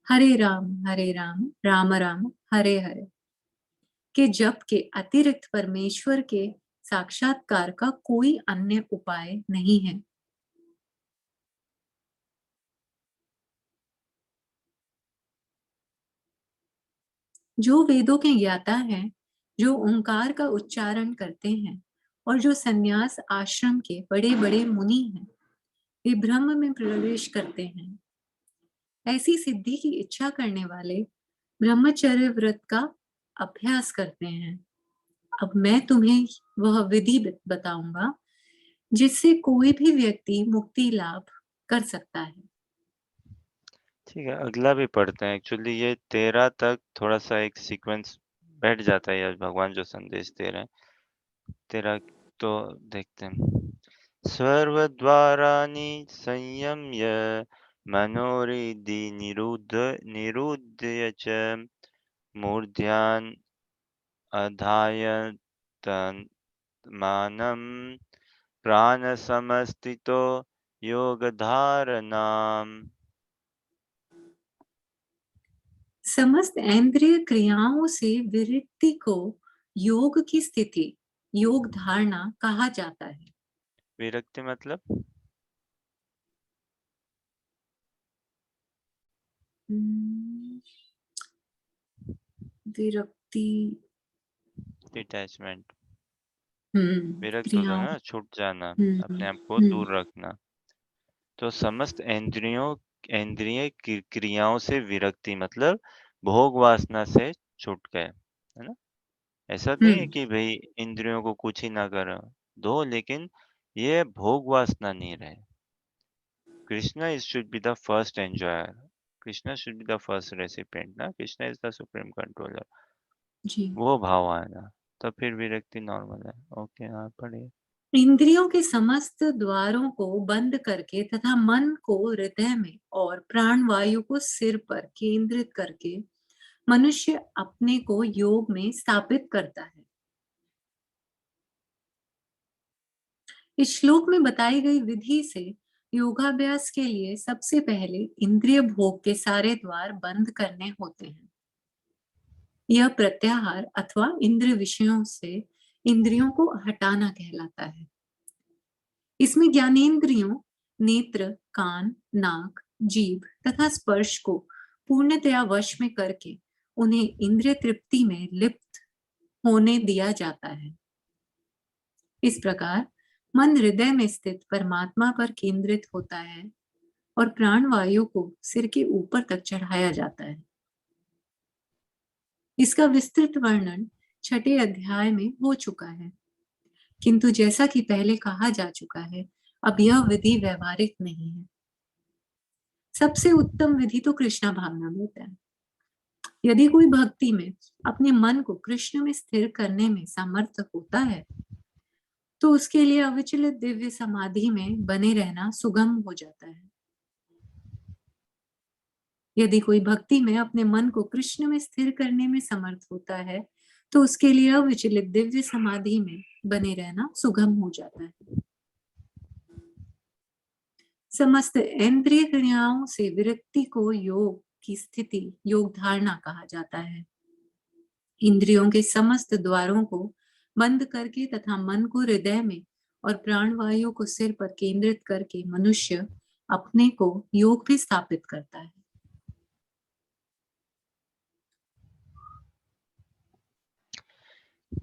हरे राम राम राम हरे हरे के जप के अतिरिक्त परमेश्वर के साक्षात्कार का कोई अन्य उपाय नहीं है। जो वेदों के ज्ञाता हैं, जो ओंकार का उच्चारण करते हैं और जो संन्यास आश्रम के बड़े बड़े मुनि हैं, वे ब्रह्म में प्रवेश करते हैं। ऐसी सिद्धि की इच्छा करने वाले ब्रह्मचर्य व्रत का अभ्यास करते हैं। अब मैं तुम्हें वह विधि बताऊंगा जिससे कोई भी व्यक्ति मुक्ति लाभ कर सकता है। ठीक है, अगला भी पढ़ते हैं। एक्चुअली ये 13 तक थोड़ा सा एक सीक्वेंस बैठ जाता है, आज भगवान जो संदेश दे रहे हैं। 13 तो देखते हैं। सर्वद्वाराणि संयम्य मनोरिधि निरुध्य च मूर्ध्यान् अधाय मानं प्राणसमस्थितो योगधारणाम्। समस्त इंद्रिय क्रियाओं से विरक्ति को योग की स्थिति, योग धारणा कहा जाता है। विरक्ति मतलब विरक्ति, डिटैचमेंट। हम्म, विरक्त होता है क्रियाओं, ना, छूट जाना, हम्म, अपने आप को हम्म, दूर रखना। तो समस्त इंद्रिय क्रियाओं से विरक्ति मतलब भोग वासना से छूट गए, है ना। ऐसा नहीं है हम्म, कि भाई इंद्रियों को कुछ ही ना करो, दो, लेकिन ये भोग वासना नहीं रहे। Krishna is should be the first enjoyer, Krishna should be the first recipient ना, Krishna is the supreme controller. जी। वो भाव आना, तो फिर विरक्ति नॉर्मल है। ओके, हाँ पढ़िए। इंद्रियों के समस्त द्वारों को बंद करके तथा मन को हृदय में और प्राण वायु को सिर पर केंद्रित करके मनुष्य अपने को योग में स्थापित करता है। इस श्लोक में बताई गई विधि से योगाभ्यास के लिए सबसे पहले इंद्रिय भोग के सारे द्वार बंद करने होते हैं। यह प्रत्याहार अथवा इंद्रिय विषयों से इंद्रियों को हटाना कहलाता है। इसमें ज्ञानेंद्रियों नेत्र, कान, नाक, जीभ तथा स्पर्श को पूर्णतया वश में करके उन्हें इंद्रिय तृप्ति में लिप्त होने दिया जाता है। इस प्रकार मन हृदय में स्थित परमात्मा पर केंद्रित होता है और प्राण वायु को सिर के ऊपर तक चढ़ाया जाता है। इसका विस्तृत वर्णन छठे अध्याय में हो चुका है, किंतु जैसा कि पहले कहा जा चुका है, अब यह विधि व्यवहारिक नहीं है। सबसे उत्तम विधि तो कृष्णा भावनामृत है। यदि कोई भक्ति में अपने मन को कृष्ण में स्थिर करने में समर्थ होता है, तो उसके लिए अविचलित दिव्य समाधि में बने रहना सुगम हो जाता है। यदि कोई भक्ति में अपने मन को कृष्ण में स्थिर करने में समर्थ होता है, तो उसके लिए अविचलित दिव्य समाधि में बने रहना सुगम हो जाता है। समस्त इंद्रिय क्रियाओं से विरक्ति को योग की स्थिति, योग धारणा कहा जाता है। इंद्रियों के समस्त द्वारों को बंद करके तथा मन को हृदय में और प्राण वायु को सिर पर केंद्रित करके मनुष्य अपने को योग में स्थापित करता है।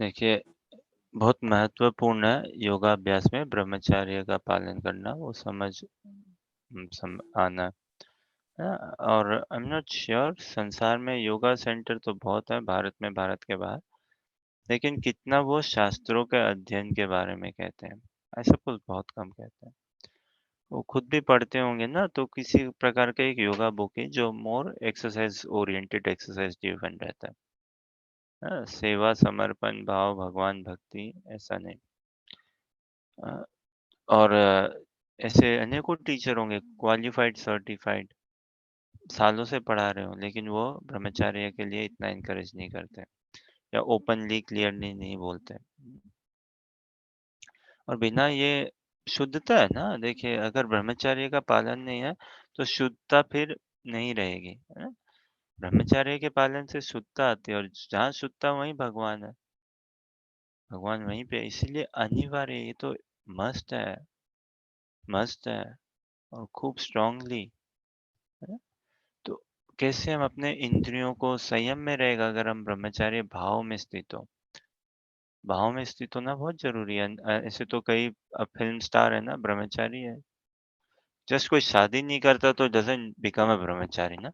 देखिए, बहुत महत्वपूर्ण है योगाभ्यास में ब्रह्मचर्य का पालन करना, वो आना है। और आई एम नॉट श्योर संसार में योगा सेंटर तो बहुत है भारत के बाहर, लेकिन कितना वो शास्त्रों के अध्ययन के बारे में कहते हैं, आई सपोज़ बहुत कम कहते हैं। वो खुद भी पढ़ते होंगे ना, तो किसी प्रकार का एक योगा बुक है जो मोर एक्सरसाइज़ ओरिएंटेड एक्सरसाइज़ ड्रिवन रहता है। सेवा, समर्पण भाव, भगवान भक्ति ऐसा नहीं। अ, और ऐसे अनेकों टीचर होंगे क्वालिफ़ाइड, सर्टिफ़ाइड, सालों से पढ़ा रहे हों, लेकिन वो ब्रह्मचर्य के लिए इतना एनकरेज नहीं करते या ओपनली क्लियरली नहीं बोलते। और बिना ये शुद्धता है ना, देखिए अगर ब्रह्मचर्य का पालन नहीं है, तो शुद्धता फिर नहीं रहेगी, है ना? ब्रह्मचर्य के पालन से शुद्धता आती है और जहाँ शुद्धता वहीं भगवान है। भगवान वहीं पे है, इसीलिए अनिवार्य ये तो मस्ट है और खूब स्ट्रांगली, है ना? तो कैसे हम अपने इंद्रियों को संयम में रहेगा अगर हम ब्रह्मचर्य भाव में स्थित हो। भाव में स्थित होना बहुत ज़रूरी है। ऐसे तो कई फ़िल्म स्टार है ना ब्रह्मचारी है। जस्ट कोई शादी नहीं करता तो डज़न्ट बिकम अ ब्रह्मचारी ना।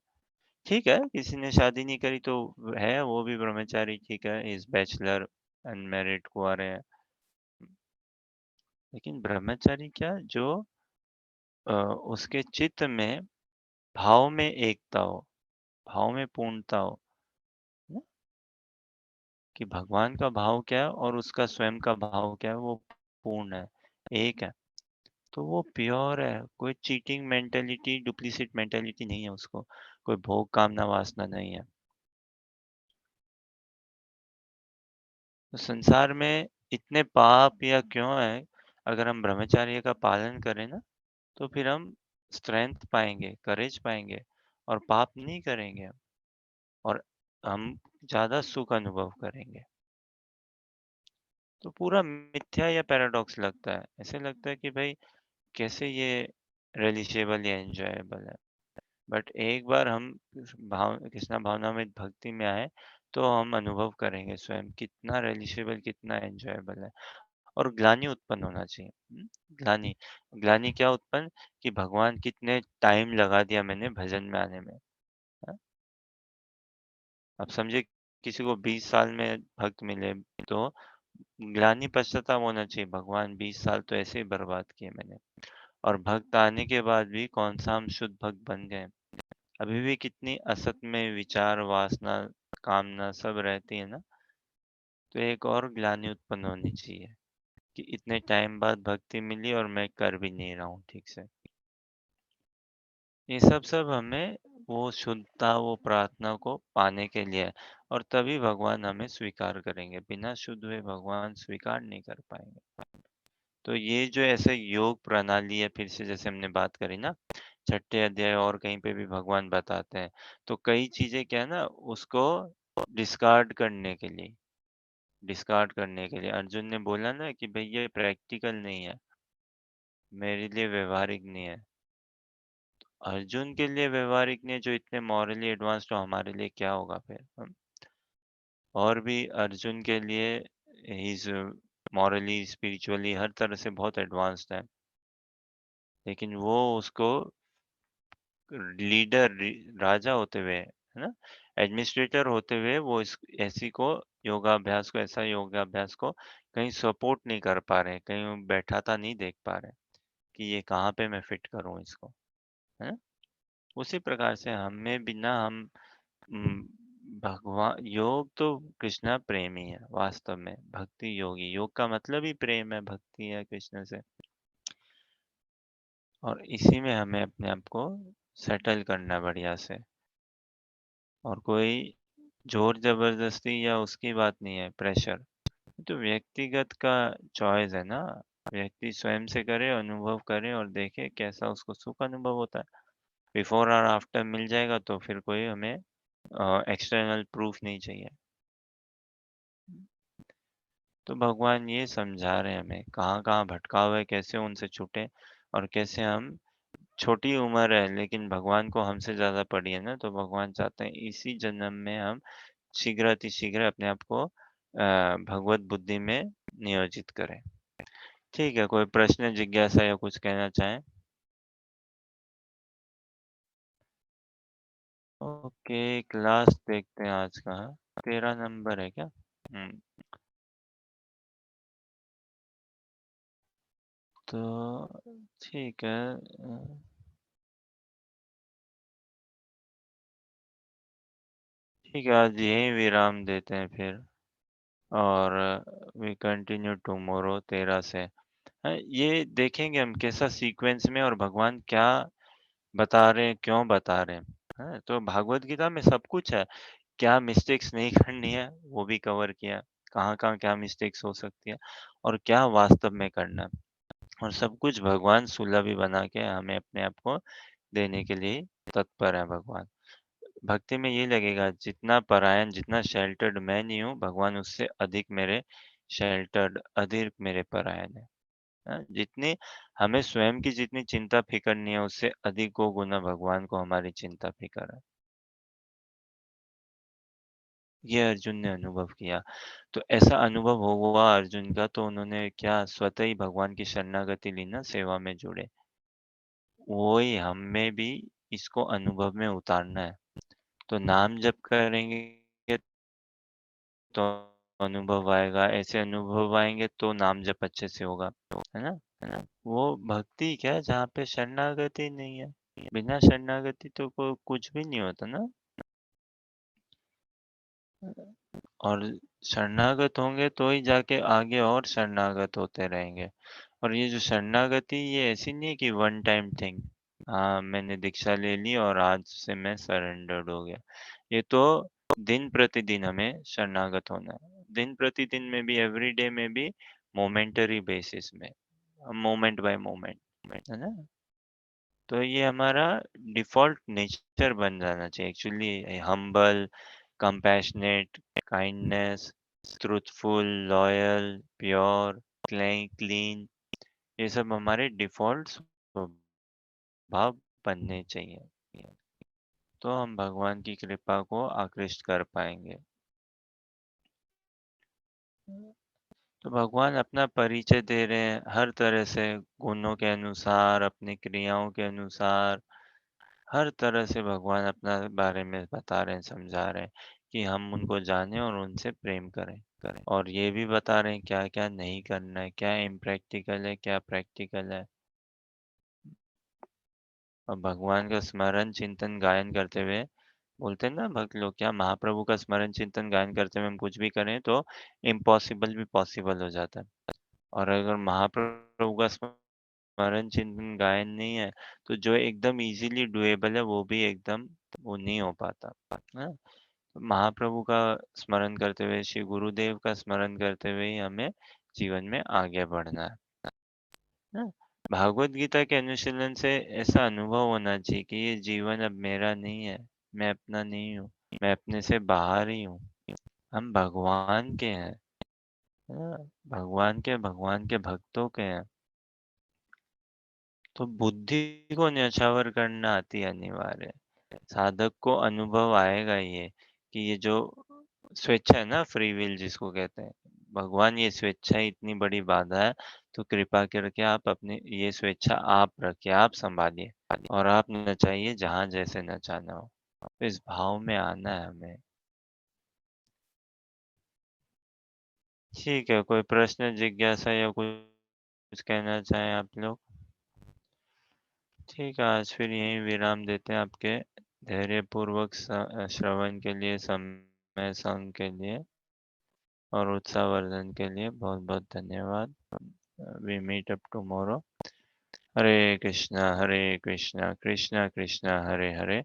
ठीक है, किसी ने शादी नहीं करी तो है वो भी ब्रह्मचारी ठीक है, इज़ बैचलर, अनमैरिड कुँवारे हैं। लेकिन ब्रह्मचारी क्या जो उसके चित्त में भाव में एकता हो, भाव में पूर्णता हो, है ना? कि भगवान का भाव क्या है और उसका स्वयं का भाव क्या है वो पूर्ण है, एक है। तो वो प्योर है, कोई चीटिंग मेंटालिटी, डुप्लीसिट मेंटालिटी नहीं है उसको, कोई भोग कामना वासना नहीं है। तो संसार में इतने पाप या क्यों है, अगर हम ब्रह्मचर्य का पालन करें ना, तो फिर हम स्ट्रेंथ पाएँगे, करेज पाएँगे और पाप नहीं करेंगे और हम ज़्यादा सुख अनुभव करेंगे। तो पूरा मिथ्या या पैराडॉक्स लगता है। ऐसे लगता है कि भाई कैसे ये रिलीशेबल या एन्जॉयबल है। बट एक बार हम इस कृष्णा भावनामृत भक्ति में आए, तो हम अनुभव करेंगे स्वयं कितना रिलीशेबल, कितना एन्जॉयबल है। और ग्लानि उत्पन्न होना चाहिए। ग्लानि, ग्लानि क्या उत्पन्न कि भगवान कितने टाइम लगा दिया मैंने भजन में आने में। हाँ, अब समझिए किसी को 20 साल में भक्त मिले, तो ग्लानि पश्चाताप होना चाहिए, भगवान 20 साल तो ऐसे ही बर्बाद किए मैंने। और भक्त आने के बाद भी कौन-सा हम शुद्ध भक्त बन गए। अभी भी कितनी असत में विचार, वासना, कामना सब रहती है ना, तो एक और ग्लानि उत्पन्न होनी चाहिए कि इतने टाइम बाद भक्ति मिली और मैं कर भी नहीं रहा हूँ ठीक से। ये सब हमें वो शुद्धता, वो प्रार्थना को पाने के लिए है और तभी भगवान हमें स्वीकार करेंगे। बिना शुद्ध हुए भगवान स्वीकार नहीं कर पाएँगे। तो ये जो ऐसे योग प्रणाली है, फिर से जैसे हमने बात करी ना, छठे अध्याय और कहीं पे भी भगवान बताते हैं। तो कई चीज़ें क्या है ना, उसको डिस्कार्ड करने के लिए अर्जुन ने बोला ना कि भई ये प्रैक्टिकल नहीं है, मेरे लिए व्यावहारिक नहीं है। अर्जुन के लिए व्यावहारिक नहीं है, जो इतने मॉरली एडवांस्ड, तो हमारे लिए क्या होगा फिर? और भी अर्जुन के लिए ही इज़ मॉरली, स्पिरिचुअली हर तरह से बहुत एडवांस्ड है। लेकिन वो उसको राजा होते हुए, है ना? एडमिनिस्ट्रेटर होते हुए वो इस ऐसी को ऐसा योगाभ्यास को कहीं सपोर्ट नहीं कर पा रहे हैं, कहीं वो बैठाता नहीं देख पा रहे हैं कि ये कहाँ पे मैं फिट करूँ इसको, है ना? उसी प्रकार से हमें बिना हम उम, भगवान योग तो कृष्णा प्रेम ही है वास्तव में, भक्ति योगी। योग का मतलब ही प्रेम है, भक्ति है कृष्ण से और इसी में हमें अपने आप को सेटल करना है बढ़िया से और कोई ज़ोर ज़बरदस्ती या उसकी बात नहीं है, प्रेशर। ये तो व्यक्तिगत का चॉइस है ना, व्यक्ति स्वयं से करे, अनुभव करे और देखे कैसा उसको सुख अनुभव होता है। बिफोर और आफ्टर मिल जाएगा तो फिर कोई हमें एक्सटर्नल प्रूफ नहीं चाहिए। तो भगवान ये समझा रहे हैं हमें कहाँ-कहाँ भटकाव है, कैसे उनसे छूटें और कैसे हम छोटी उम्र है लेकिन भगवान को हमसे ज़्यादा पड़ी है ना, तो भगवान चाहते हैं इसी जन्म में हम शीघ्र अतिशीघ्र अपने आप को भगवत बुद्धि में नियोजित करें। ठीक है, कोई प्रश्न, जिज्ञासा या कुछ कहना चाहें? ओके, क्लास देखते हैं आज का। 13 नंबर है क्या? तो ठीक है। ठीक है, आज यहीं विराम देते हैं फिर, और वी कंटिन्यू टुमारो 13 से। ये देखेंगे हम कैसा सीक्वेंस में और भगवान क्या बता रहे हैं, क्यों बता रहे हैं। तो भागवत गीता में सब कुछ है। क्या मिस्टेक्स नहीं करनी है, वो भी कवर किया। कहाँ-कहाँ क्या मिस्टेक्स हो सकती है और क्या वास्तव में करना है। और सब कुछ भगवान सुलभ ही बना के हमें अपने आप को देने के लिए तत्पर है भगवान। भक्ति में ये लगेगा, जितना परायण, जितना शेल्टर्ड मैं नहीं हूँ, भगवान उससे अधिक मेरे शेल्टर्ड, अधिक मेरे परायण है। जितनी हमें स्वयं की जितनी चिंता फ़िक्र नहीं है, उससे अधिकों गुना भगवान को हमारी चिंता फ़िक्र है। ये अर्जुन ने अनुभव किया। तो ऐसा अनुभव हुआ अर्जुन का, तो उन्होंने क्या स्वतः ही भगवान की शरणागति ली ना, सेवा में जुड़े। वही हमें भी इसको अनुभव में उतारना है। तो नाम जप करेंगे तो अनुभव आएगा, ऐसे अनुभव आएँगे तो नाम जप अच्छे से होगा, है ना? वो भक्ति क्या है जहाँ पे शरणागति नहीं है। बिना शरणागति तो कुछ भी नहीं होता ना। और शरणागत होंगे तो ही जाके आगे और शरणागत होते रहेंगे। और ये जो शरणागति, ये ऐसी नहीं है कि वन टाइम थिंग। हाँ, मैंने दीक्षा ले ली और आज से मैं सरेंडर्ड हो गया। ये तो दिन प्रतिदिन हमें शरणागत होना है। दिन प्रतिदिन में भी, एवरीडे में भी, मोमेंटरी बेसिस में, मोमेंट बाय मोमेंट, है ना? तो ये हमारा डिफ़ॉल्ट नेचर बन जाना चाहिए actually. Humble, compassionate, kindness, truthful, loyal, pure, clean, ये सब हमारे डिफ़ॉल्ट स्वभाव बनने चाहिए। तो हम भगवान की कृपा को आकृष्ट कर पाएँगे। तो भगवान अपना परिचय दे रहे हैं हर तरह से, गुणों के अनुसार, अपनी क्रियाओं के अनुसार, हर तरह से भगवान अपना बारे में बता रहे हैं, समझा रहे हैं कि हम उनको जानें और उनसे प्रेम करें। और ये भी बता रहे हैं क्या-क्या नहीं करना है, क्या इम्प्रैक्टिकल है, क्या प्रैक्टिकल है। और भगवान का स्मरण, चिंतन, गायन करते हुए बोलते हैं ना भक्त लोग, क्या महाप्रभु का स्मरण, चिंतन, गायन करते हुए हम कुछ भी करें तो इम्पॉसिबल भी पॉसिबल हो जाता है। और अगर महाप्रभु का स्मरण, चिंतन, गायन नहीं है, तो जो एकदम ईज़िली डूएबल है, वो भी एकदम वो नहीं हो पाता। हाँ? महाप्रभु का स्मरण करते हुए, श्री गुरुदेव का स्मरण करते हुए ही हमें जीवन में आगे बढ़ना है। ना? भागवत गीता के अनुशीलन से ऐसा अनुभव होना चाहिए कि ये जीवन अब मेरा नहीं है, मैं अपना नहीं हूँ, मैं अपने से बाहर ही हूँ। हम भगवान के हैं। हाँ, भगवान के भक्तों के हैं। तो बुद्धि को न्यौछावर करना अति अनिवार्य है। साधक को अनुभव आएगा ये, कि ये जो स्वेच्छा है ना, फ्री विल जिसको कहते हैं, भगवान ये स्वेच्छा ही इतनी बड़ी बाधा है, तो कृपा करके आप अपनी ये स्वेच्छा आप रखिए, आप सँभालिए और आप नचाइए जहाँ जैसे नचाना हो। तो इस भाव में आना है हमें। ठीक है, कोई प्रश्न, जिज्ञासा या कुछ कहना चाहें आप लोग? ठीक है, आज फिर यहीं विराम देते हैं। आपके धैर्यपूर्वक श्रवण के लिए, समय संग के लिए और उत्साहवर्धन के लिए बहुत-बहुत धन्यवाद। We meet up tomorrow. Hare Krishna, Krishna Krishna Hare Hare,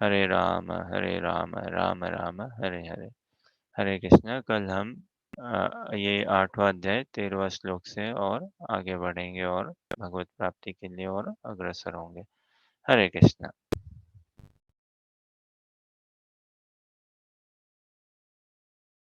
Hare Ram Ram Hare Hare. Hare Krishna. कल हम ये 8वाँ अध्याय 13वाँ श्लोक से और आगे बढ़ेंगे और भगवत प्राप्ति के लिए और अग्रसर होंगे। हरे कृष्णा।